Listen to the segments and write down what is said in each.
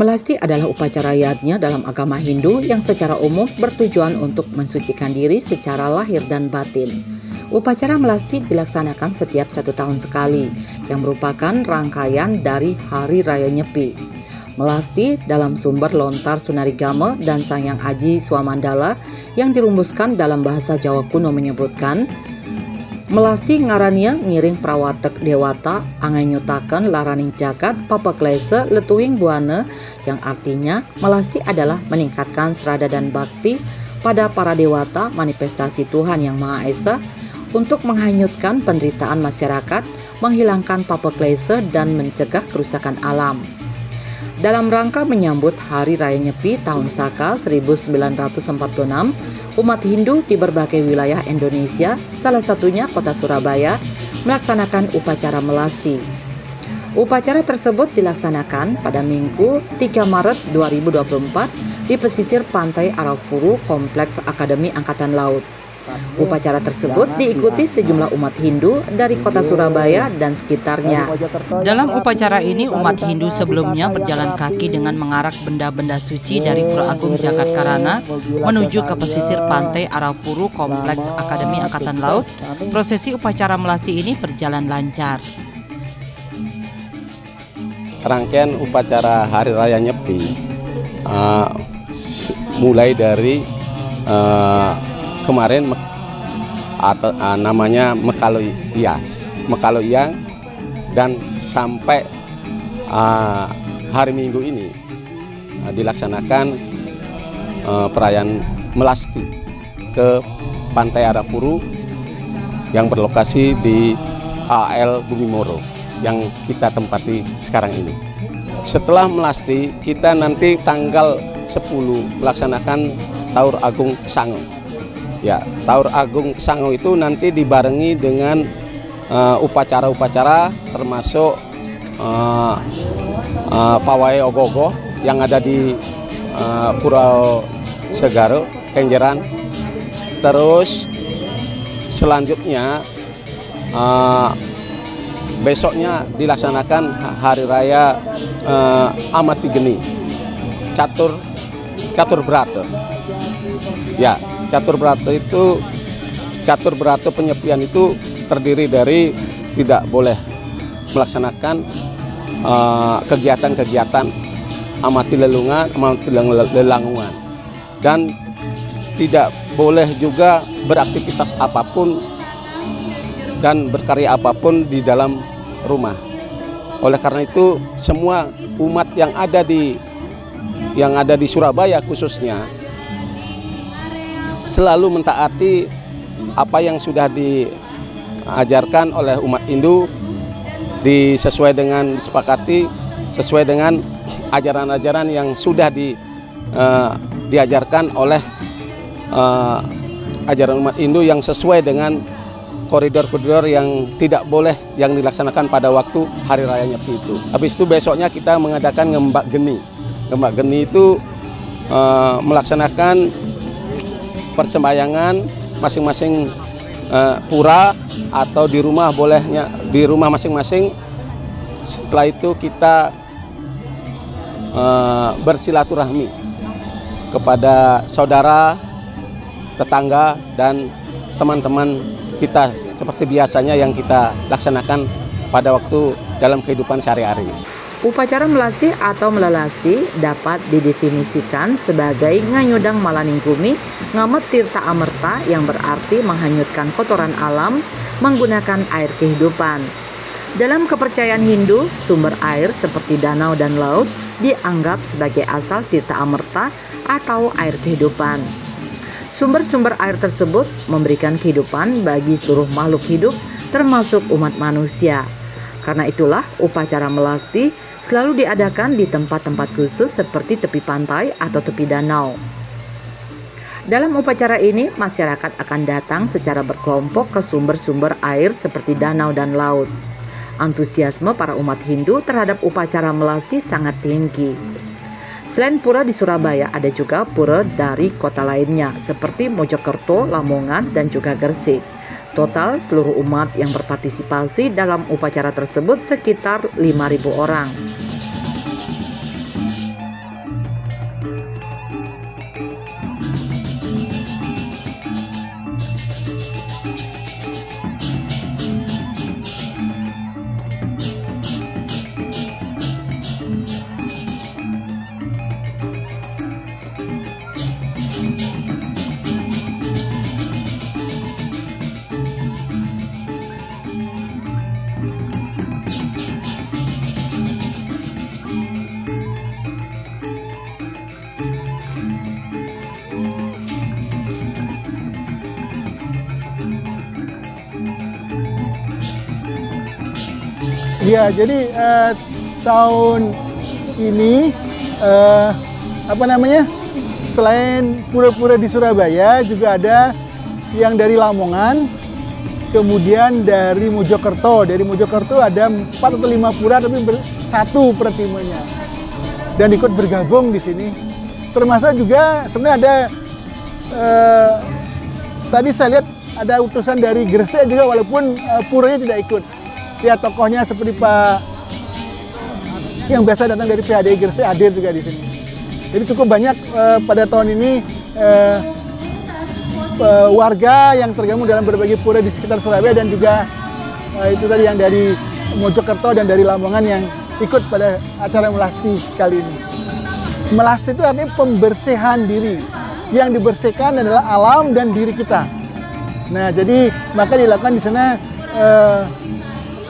Melasti adalah upacara yajna dalam agama Hindu yang secara umum bertujuan untuk mensucikan diri secara lahir dan batin. Upacara melasti dilaksanakan setiap 1 tahun sekali, yang merupakan rangkaian dari Hari Raya Nyepi. Melasti dalam sumber lontar Sunarigama dan Sangyang Aji Swamandala yang dirumuskan dalam bahasa Jawa kuno menyebutkan, melasti ngarannya ngiring prawatek dewata angai nyutaken laraning jagat papaklese letuhing buana, yang artinya melasti adalah meningkatkan serada dan bakti pada para dewata manifestasi Tuhan Yang Maha Esa untuk menghanyutkan penderitaan masyarakat, menghilangkan papaklese dan mencegah kerusakan alam. Dalam rangka menyambut Hari Raya Nyepi tahun Saka 1946, umat Hindu di berbagai wilayah Indonesia, salah satunya kota Surabaya, melaksanakan upacara melasti. Upacara tersebut dilaksanakan pada Minggu 3 Maret 2024 di pesisir pantai Arafuru Kompleks Akademi Angkatan Laut. Upacara tersebut diikuti sejumlah umat Hindu dari kota Surabaya dan sekitarnya. Dalam upacara ini, umat Hindu sebelumnya berjalan kaki dengan mengarak benda-benda suci dari Pura Agung Jagatkarana menuju ke pesisir pantai Arafuru Kompleks Akademi Angkatan Laut. Prosesi upacara melasti ini berjalan lancar. Rangkaian upacara Hari Raya Nyepi mulai dari kemarin namanya Mekaloia dan sampai hari Minggu ini dilaksanakan perayaan melasti ke Pantai Arafuru yang berlokasi di AL Bumimoro yang kita tempati sekarang ini. Setelah melasti, kita nanti tanggal 10 melaksanakan Taur Agung Kesango. Ya, Taur Agung Kesango itu nanti dibarengi dengan upacara-upacara termasuk pawai ogoh-ogoh yang ada di Pulau Segaro, Kenjeran. Terus selanjutnya besoknya dilaksanakan Hari Raya Amati Geni, Catur Brata. Ya, Catur Brata penyepian itu terdiri dari tidak boleh melaksanakan kegiatan-kegiatan amati lelangungan, dan tidak boleh juga beraktivitas apapun dan berkarya apapun di dalam rumah. Oleh karena itu, semua umat yang ada di Surabaya khususnya selalu mentaati apa yang sudah diajarkan oleh umat Hindu, sesuai dengan disepakati, sesuai dengan ajaran-ajaran yang sudah diajarkan oleh ajaran umat Hindu yang sesuai dengan koridor-koridor yang tidak boleh yang dilaksanakan pada waktu Hari Raya Nyepi itu. Habis itu besoknya kita mengadakan ngembak geni. Ngembak geni itu melaksanakan persembahyangan masing-masing pura atau di rumah, bolehnya di rumah masing-masing. Setelah itu kita bersilaturahmi kepada saudara, tetangga, dan teman-teman kita seperti biasanya yang kita laksanakan pada waktu dalam kehidupan sehari-hari. Upacara melasti atau melelasti dapat didefinisikan sebagai nganyudang malaning bumi ngamet tirta amerta, yang berarti menghanyutkan kotoran alam menggunakan air kehidupan. Dalam kepercayaan Hindu, sumber air seperti danau dan laut dianggap sebagai asal tirta amerta atau air kehidupan. Sumber-sumber air tersebut memberikan kehidupan bagi seluruh makhluk hidup termasuk umat manusia. Karena itulah upacara melasti selalu diadakan di tempat-tempat khusus seperti tepi pantai atau tepi danau. Dalam upacara ini, masyarakat akan datang secara berkelompok ke sumber-sumber air seperti danau dan laut. Antusiasme para umat Hindu terhadap upacara melasti sangat tinggi. Selain pura di Surabaya, ada juga pura dari kota lainnya seperti Mojokerto, Lamongan, dan juga Gresik. Total seluruh umat yang berpartisipasi dalam upacara tersebut sekitar 5.000 orang. Ya, jadi tahun ini selain pura-pura di Surabaya juga ada yang dari Lamongan, kemudian dari Mojokerto. Dari Mojokerto ada 4 atau 5 pura tapi satu pratimanya dan ikut bergabung di sini. Termasuk juga sebenarnya ada tadi saya lihat ada utusan dari Gresik juga walaupun puranya tidak ikut. Ya, tokohnya seperti Pak yang biasa datang dari PHDI Gresik hadir juga di sini. Jadi cukup banyak pada tahun ini warga yang tergabung dalam berbagai pura di sekitar Surabaya dan juga itu tadi yang dari Mojokerto dan dari Lamongan yang ikut pada acara melasti kali ini. Melasti itu artinya pembersihan diri. Yang dibersihkan adalah alam dan diri kita. Nah, jadi maka dilakukan di sana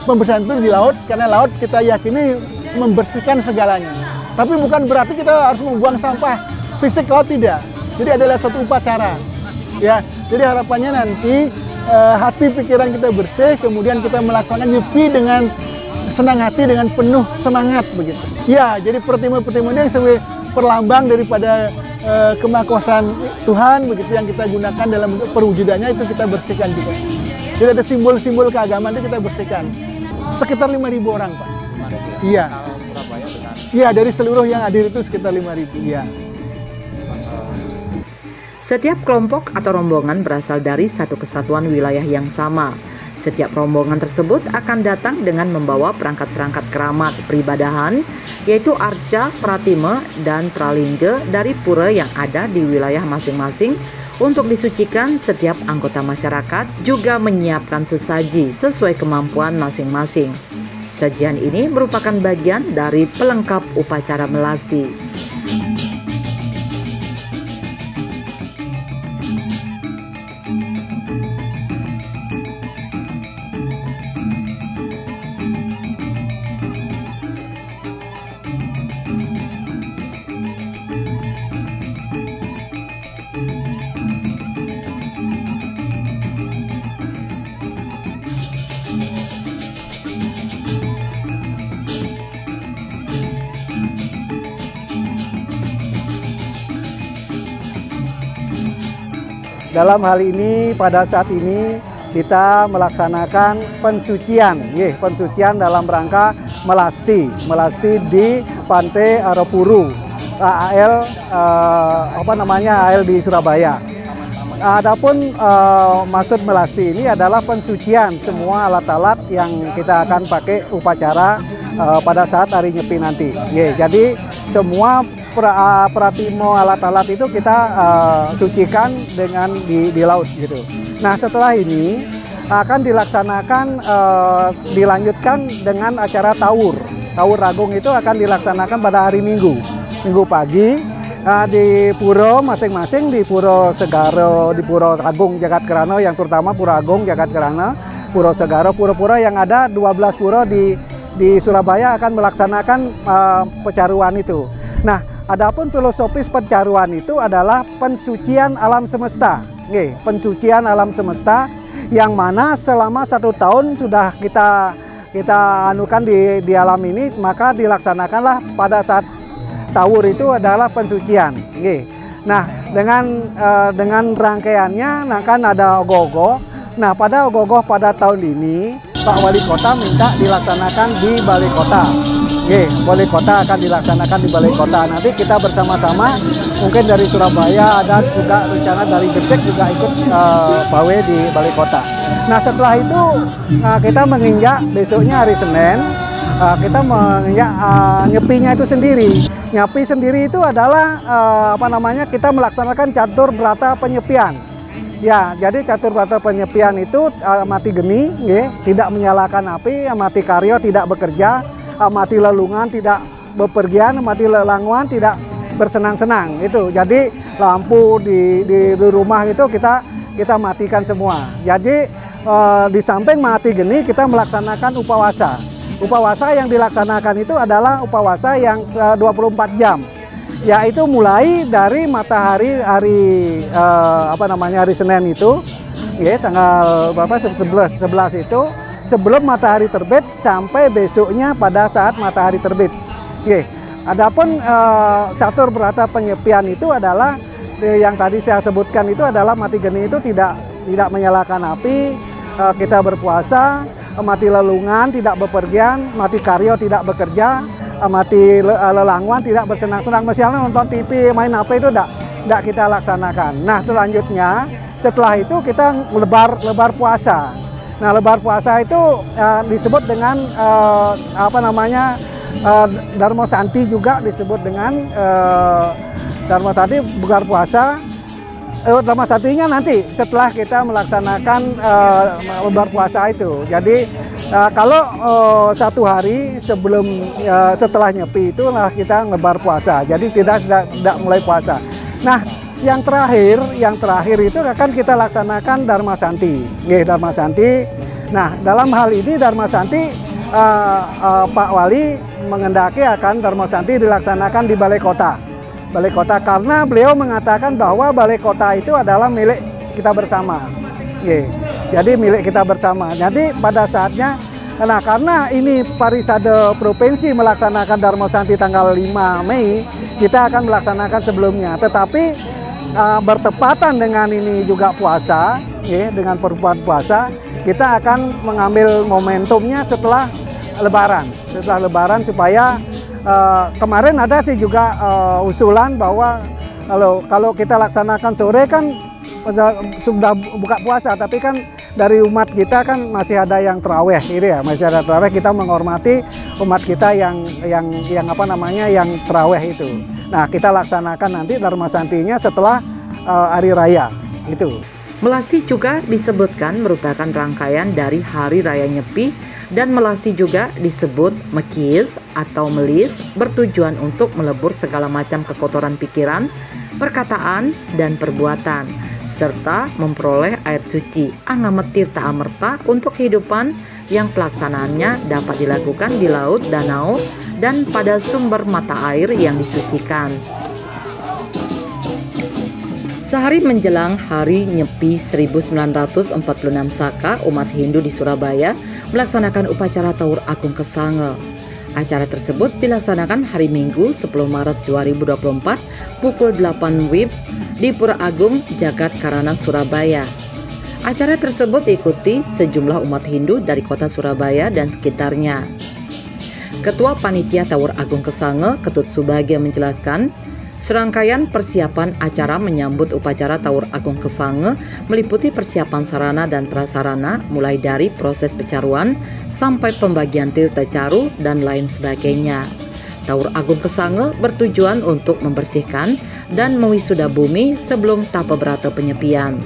pembersihan itu di laut, karena laut kita yakini membersihkan segalanya. Tapi bukan berarti kita harus membuang sampah fisik laut, tidak. Jadi adalah suatu upacara. Ya, jadi harapannya nanti hati pikiran kita bersih, kemudian kita melaksanakan nyepi dengan senang hati, dengan penuh semangat begitu. Ya, jadi pertimbangan ini sebagai perlambang daripada kemahakuasaan Tuhan begitu yang kita gunakan dalam perwujudannya itu kita bersihkan juga. Jadi ada simbol-simbol keagamaan itu kita bersihkan. Sekitar 5.000 orang, Pak. Iya. Iya, dari seluruh yang hadir itu sekitar 5.000. Iya. Setiap kelompok atau rombongan berasal dari satu kesatuan wilayah yang sama. Setiap rombongan tersebut akan datang dengan membawa perangkat-perangkat keramat peribadahan, yaitu arca, pratime, dan pralingga dari pura yang ada di wilayah masing-masing. Untuk disucikan, setiap anggota masyarakat juga menyiapkan sesaji sesuai kemampuan masing-masing. Sajian ini merupakan bagian dari pelengkap upacara melasti. Dalam hal ini, pada saat ini kita melaksanakan pensucian, pensucian dalam rangka melasti di Pantai Arapuru, AL di Surabaya. Adapun maksud melasti ini adalah pensucian semua alat-alat yang kita akan pakai upacara pada saat hari nyepi nanti. Jadi semua pratimo alat-alat itu kita sucikan dengan di laut gitu. Nah, setelah ini akan dilaksanakan dilanjutkan dengan acara tawur. Tawur Agung itu akan dilaksanakan pada hari Minggu pagi di pura masing-masing, di Pura Segaro, di Pura Agung Jagat Kerana, yang terutama Pura Agung Jagat Kerana, Pura Segaro, pura-pura yang ada 12 pura di Surabaya akan melaksanakan pecaruan itu. Nah, adapun filosofis pencaruan itu adalah pensucian alam semesta. Pensucian alam semesta yang mana selama 1 tahun sudah kita anukan di alam ini, maka dilaksanakanlah pada saat tawur itu adalah pensucian. Nah, dengan rangkaiannya, nah kan ada ogoh-ogoh. Nah, pada ogoh-ogoh pada tahun ini Pak Wali Kota minta dilaksanakan di Balai Kota. Balai Kota akan dilaksanakan di Balai Kota. Nanti kita bersama-sama, mungkin dari Surabaya ada juga rencana dari Gresik juga ikut pawe di Balai Kota. Nah, setelah itu kita menginjak besoknya hari Senin, kita menginjak nyepinya itu sendiri. Nyepi sendiri itu adalah kita melaksanakan catur berata penyepian. Ya, jadi catur berata penyepian itu amati geni, tidak menyalakan api, amati karyo tidak bekerja, amati lelungan tidak bepergian, amati lelanguan tidak bersenang-senang. Itu. Jadi lampu di rumah itu kita matikan semua. Jadi di samping mati geni kita melaksanakan upawasa. Upawasa yang dilaksanakan itu adalah upawasa yang 24 jam. Yaitu mulai dari matahari hari Senin itu, tanggal berapa 11 itu, sebelum matahari terbit sampai besoknya pada saat matahari terbit. Adapun catur berata penyepian itu adalah yang tadi saya sebutkan itu adalah mati geni itu tidak menyalakan api, kita berpuasa, mati lelungan tidak bepergian, mati karyo tidak bekerja, mati lelanguan tidak bersenang-senang. Misalnya nonton TV, main HP itu tidak kita laksanakan. Nah, selanjutnya setelah itu kita lebar puasa. Nah, lebar puasa itu disebut dengan Dharma Santi, juga disebut dengan Dharma Santi, bugar puasa. Dharma Santinya nanti setelah kita melaksanakan lebar puasa itu. Jadi kalau 1 hari setelah nyepi itulah kita ngebar puasa. Jadi tidak mulai puasa. Nah, yang terakhir itu akan kita laksanakan Dharma Santi. Dharma Santi. Nah, dalam hal ini Dharma Santi Pak Wali mengendaki akan Dharma Santi dilaksanakan di Balai Kota. Balai Kota karena beliau mengatakan bahwa Balai Kota itu adalah milik kita bersama. Jadi milik kita bersama. Jadi pada saatnya, nah karena ini Parisade Provinsi melaksanakan Dharma Santi tanggal 5 Mei, kita akan melaksanakan sebelumnya. Tetapi bertepatan dengan ini juga puasa, dengan perubahan puasa, kita akan mengambil momentumnya setelah Lebaran. Setelah Lebaran supaya kemarin ada sih juga usulan bahwa kalau kita laksanakan sore kan sudah buka puasa, tapi kan dari umat kita kan masih ada yang tarawih, masih ada tarawih, kita menghormati umat kita yang tarawih itu. Nah, kita laksanakan nanti Dharma Santinya setelah hari raya itu. Melasti juga disebutkan merupakan rangkaian dari Hari Raya Nyepi, dan melasti juga disebut mekis atau melis, bertujuan untuk melebur segala macam kekotoran pikiran, perkataan, dan perbuatan, serta memperoleh air suci Angametir Ta'amerta untuk kehidupan yang pelaksanaannya dapat dilakukan di laut, danau, dan pada sumber mata air yang disucikan. Sehari menjelang Hari Nyepi 1946 Saka, umat Hindu di Surabaya melaksanakan upacara Tawur Agung Kesange. Acara tersebut dilaksanakan hari Minggu 10 Maret 2024 pukul 8 WIB di Pura Agung Jagat Karana, Surabaya. Acara tersebut diikuti sejumlah umat Hindu dari kota Surabaya dan sekitarnya. Ketua Panitia Tawur Agung Kesange, Ketut Subagya, menjelaskan, serangkaian persiapan acara menyambut upacara Tawur Agung Kesange meliputi persiapan sarana dan prasarana, mulai dari proses pecaruan sampai pembagian tirta caru dan lain sebagainya. Tawur Agung Kesange bertujuan untuk membersihkan dan mewisuda bumi sebelum tapa berata penyepian.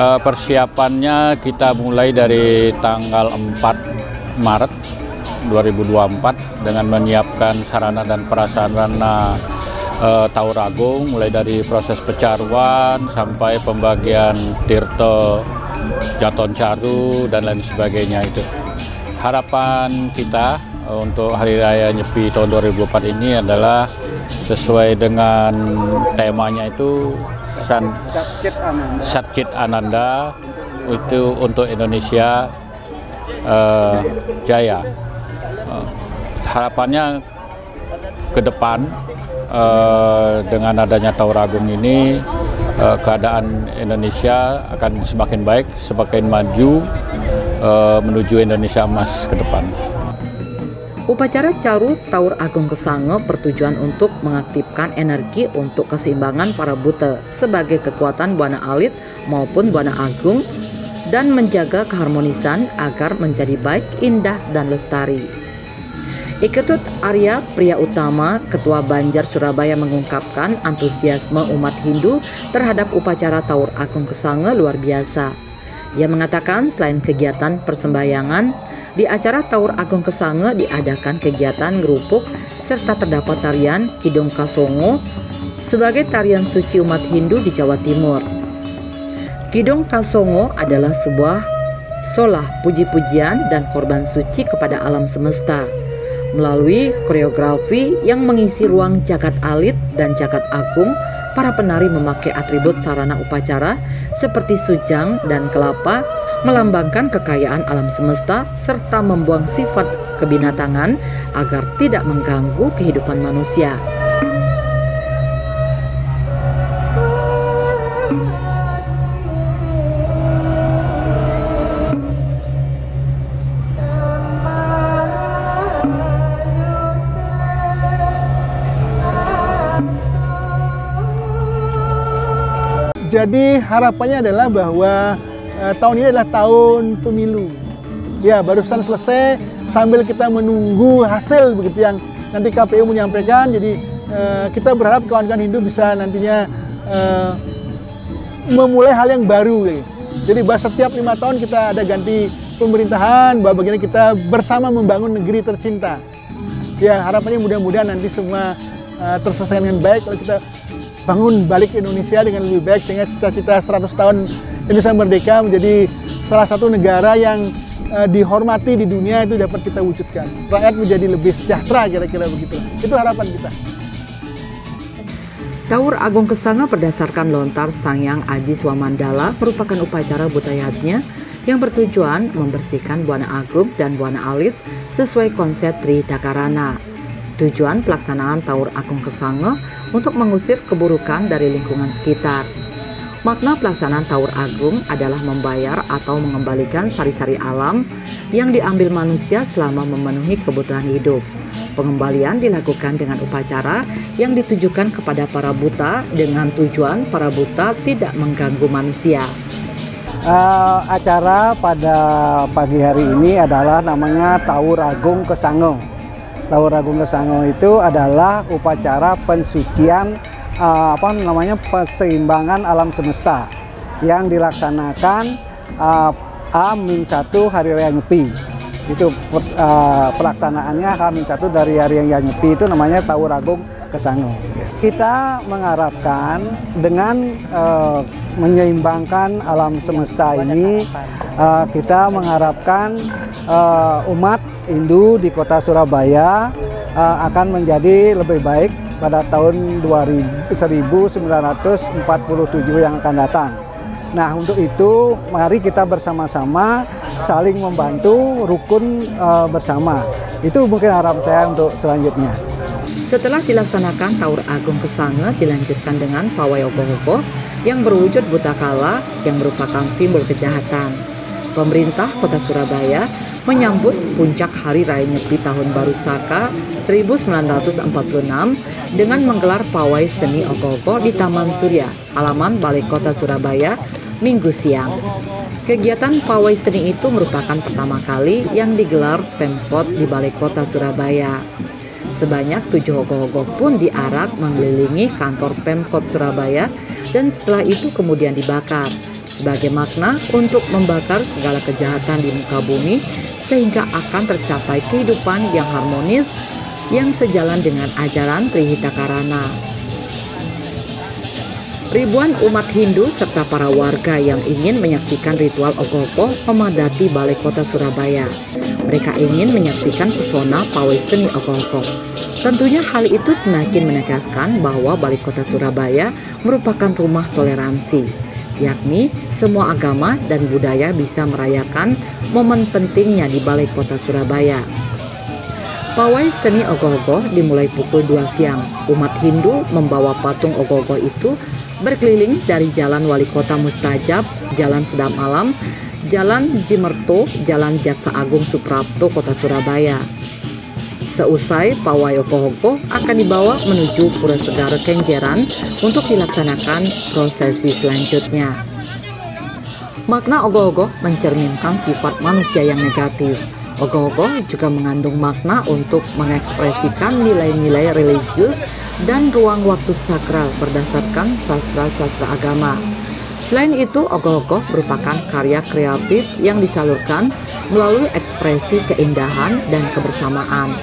Persiapannya kita mulai dari tanggal 4 Maret 2024 dengan menyiapkan sarana dan prasarana Taur Agung, mulai dari proses pecaruan sampai pembagian tirta, jaton caru dan lain sebagainya itu. Harapan kita untuk Hari Raya Nyepi tahun 2024 ini adalah sesuai dengan temanya itu Satchit Ananda, itu untuk Indonesia Jaya. Harapannya ke depan dengan adanya Taur Agung ini keadaan Indonesia akan semakin baik, semakin maju menuju Indonesia emas ke depan. Upacara Caru Taur Agung Kesange bertujuan untuk mengaktifkan energi untuk keseimbangan para buta sebagai kekuatan Buana Alit maupun Buana Agung dan menjaga keharmonisan agar menjadi baik, indah, dan lestari. Iketut Arya Priya Utama, Ketua Banjar Surabaya mengungkapkan antusiasme umat Hindu terhadap upacara Taur Agung Kesange luar biasa. Ia mengatakan selain kegiatan persembahyangan, di acara Taur Agung Kesange diadakan kegiatan ngerupuk serta terdapat tarian Kidung Kasongo sebagai tarian suci umat Hindu di Jawa Timur. Kidung Kasongo adalah sebuah solah puji-pujian dan korban suci kepada alam semesta. Melalui koreografi yang mengisi ruang jagat alit dan jagat agung, para penari memakai atribut sarana upacara seperti sujang dan kelapa, melambangkan kekayaan alam semesta serta membuang sifat kebinatangan agar tidak mengganggu kehidupan manusia. Jadi harapannya adalah bahwa tahun ini adalah tahun pemilu. Ya, barusan selesai sambil kita menunggu hasil begitu yang nanti KPU menyampaikan. Jadi kita berharap kawan-kawan Hindu bisa nantinya memulai hal yang baru. Jadi setiap 5 tahun kita ada ganti pemerintahan, bahwa bagaimana kita bersama membangun negeri tercinta. Ya, harapannya mudah-mudahan nanti semua terselesaikan dengan baik kalau kita bangun balik Indonesia dengan lebih baik sehingga cita-cita 100 tahun Indonesia merdeka menjadi salah satu negara yang dihormati di dunia itu dapat kita wujudkan. Rakyat menjadi lebih sejahtera, kira-kira begitu. Itu harapan kita. Taur Agung Kesange berdasarkan lontar Sangyang Aji Swamandala merupakan upacara budayatnya yang bertujuan membersihkan Buana Agung dan Buana Alit sesuai konsep Tri Dakarana. Tujuan pelaksanaan Taur Agung Kesange untuk mengusir keburukan dari lingkungan sekitar. Makna pelaksanaan Taur Agung adalah membayar atau mengembalikan sari-sari alam yang diambil manusia selama memenuhi kebutuhan hidup. Pengembalian dilakukan dengan upacara yang ditujukan kepada para buta dengan tujuan para buta tidak mengganggu manusia. Acara pada pagi hari ini adalah namanya Taur Agung Kesange. Taur Agung Kesange itu adalah upacara pensucian keseimbangan alam semesta yang dilaksanakan H-1 Hari Raya Nyepi. Itu pelaksanaannya H-1 dari Hari Raya Nyepi, itu namanya Taur Agung Kesange. Kita mengharapkan dengan menyeimbangkan alam semesta ini, kita mengharapkan umat Hindu di kota Surabaya akan menjadi lebih baik pada tahun 1947 yang akan datang. Nah, untuk itu mari kita bersama-sama saling membantu, rukun bersama. Itu mungkin harapan saya untuk selanjutnya. Setelah dilaksanakan Taur Agung Kesange dilanjutkan dengan pawai ogoh-ogoh yang berwujud buta kala yang merupakan simbol kejahatan. Pemerintah Kota Surabaya menyambut puncak Hari Raya Nyepi Tahun Baru Saka 1946 dengan menggelar pawai seni ogoh-ogoh di Taman Surya, halaman Balai Kota Surabaya, Minggu siang. Kegiatan pawai seni itu merupakan pertama kali yang digelar Pemkot di Balai Kota Surabaya. Sebanyak 7 ogoh-ogoh pun diarak mengelilingi kantor Pemkot Surabaya dan setelah itu kemudian dibakar. sebagai makna untuk membakar segala kejahatan di muka bumi sehingga akan tercapai kehidupan yang harmonis yang sejalan dengan ajaran Trihitakarana. Ribuan umat Hindu serta para warga yang ingin menyaksikan ritual ogoh-ogoh memadati Balai Kota Surabaya. Mereka ingin menyaksikan pesona pawai seni ogoh-ogoh. Tentunya hal itu semakin menegaskan bahwa Balai Kota Surabaya merupakan rumah toleransi, yakni semua agama dan budaya bisa merayakan momen pentingnya di Balai Kota Surabaya. Pawai seni ogoh-ogoh dimulai pukul 2 siang. Umat Hindu membawa patung ogoh-ogoh itu berkeliling dari Jalan Wali Kota Mustajab, Jalan Sedap Alam, Jalan Jimerto, Jalan Jaksa Agung Suprapto, Kota Surabaya. Seusai pawai ogoh-ogoh akan dibawa menuju Pura Segara Kenjeran untuk dilaksanakan prosesi selanjutnya. Makna ogoh-ogoh mencerminkan sifat manusia yang negatif. Ogoh-ogoh juga mengandung makna untuk mengekspresikan nilai-nilai religius dan ruang waktu sakral berdasarkan sastra-sastra agama. Selain itu, ogoh-ogoh merupakan karya kreatif yang disalurkan melalui ekspresi keindahan dan kebersamaan.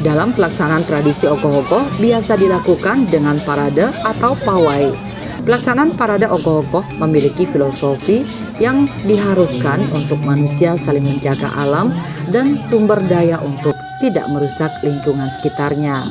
Dalam pelaksanaan tradisi ogoh-ogoh biasa dilakukan dengan parade atau pawai. Pelaksanaan parade ogoh-ogoh memiliki filosofi yang diharuskan untuk manusia saling menjaga alam dan sumber daya untuk tidak merusak lingkungan sekitarnya.